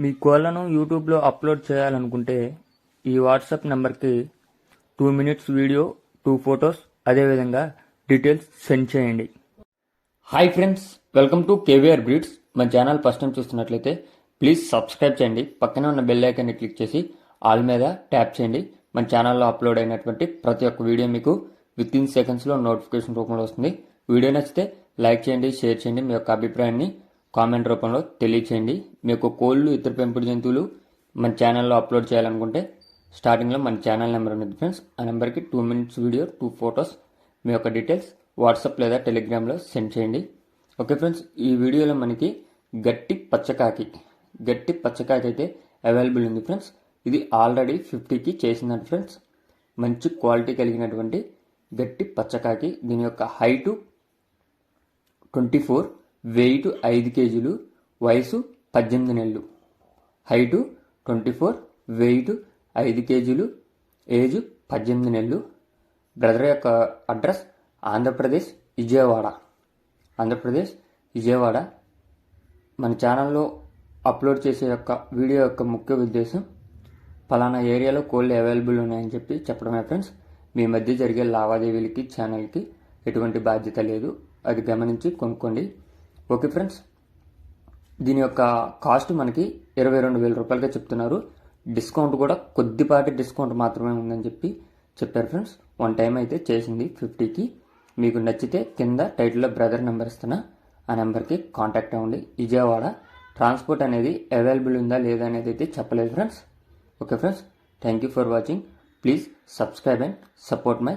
మీ కోళ్లను యూట్యూబ్లో అప్లోడ్ చేయాలనుకుంటే ఈ వాట్సాప్ నెంబర్కి 2 minutes వీడియో, 2 photos, అదేవిధంగా డీటెయిల్స్ సెండ్ చేయండి. Hi friends, welcome to KVR breeds. మన ఛానల్ ఫస్ట్ టైం చూస్తున్నట్లయితే ప్లీజ్ సబ్స్క్రైబ్ చేయండి. పక్కనే ఉన్న బెల్ ఐకాన్ని క్లిక్ చేసి ఆల్ మీద ట్యాప్ చేయండి. మన ఛానల్లో అప్లోడ్ అయినటువంటి ప్రతి ఒక్క వీడియో మీకు విత్ ఇన్ సెకండ్స్లో నోటిఫికేషన్ రూపంలో వస్తుంది. వీడియో నచ్చితే లైక్ చేయండి, షేర్ చేయండి. మీ యొక్క అభిప్రాయాన్ని కామెంట్ రూపంలో తెలియచేయండి. మీ యొక్క కోళ్ళు, ఇతర పెంపుడు జంతువులు మన ఛానల్లో అప్లోడ్ చేయాలనుకుంటే స్టార్టింగ్లో మన ఛానల్ నెంబర్ ఉంది ఫ్రెండ్స్. ఆ నెంబర్కి 2 minutes వీడియో, 2 photos, మీ యొక్క డీటెయిల్స్ వాట్సాప్ లేదా టెలిగ్రామ్లో సెండ్ చేయండి. ఓకే ఫ్రెండ్స్, ఈ వీడియోలో మనకి గట్టి పచ్చకాకి అయితే అవైలబుల్ ఉంది ఫ్రెండ్స్. ఇది ఆల్రెడీ 50కి చేసిందండి ఫ్రెండ్స్. మంచి క్వాలిటీ కలిగినటువంటి గట్టి పచ్చకాకి. దీని యొక్క హైటు 24, వెయిట్ 5 kgs, వయసు 18 నెలలు. హైటు 24, వెయిట్ 5 kgs, ఏజ్ 18 నెలలు. బ్రదర్ యొక్క అడ్రస్ ఆంధ్రప్రదేశ్ విజయవాడ. మన ఛానల్లో అప్లోడ్ చేసే యొక్క వీడియో యొక్క ముఖ్య ఉద్దేశం పలానా ఏరియాలో కోళ్ళు అవైలబుల్ ఉన్నాయని చెప్పడమే ఫ్రెండ్స్. మీ మధ్య జరిగే లావాదేవీలకి ఛానల్కి ఎటువంటి బాధ్యత లేదు, అది గమనించి కొనుక్కోండి. ఓకే ఫ్రెండ్స్, దీని యొక్క కాస్ట్ మనకి 22,000 రూపాయలుగా చెప్తున్నారు. డిస్కౌంట్ కూడా కొద్దిపాటి డిస్కౌంట్ మాత్రమే ఉందని చెప్పారు ఫ్రెండ్స్. 1 time అయితే చేసింది 50కి. మీకు నచ్చితే కింద టైటిల్లో బ్రదర్ నెంబర్ ఇస్తున్నా, ఆ నెంబర్కి కాంటాక్ట్ అవ్వండి. విజయవాడ. ట్రాన్స్పోర్ట్ అనేది అవైలబుల్ ఉందా లేదా అనేది అయితే చెప్పలేదు friends. Okay friends, thank you for watching. Please subscribe and support my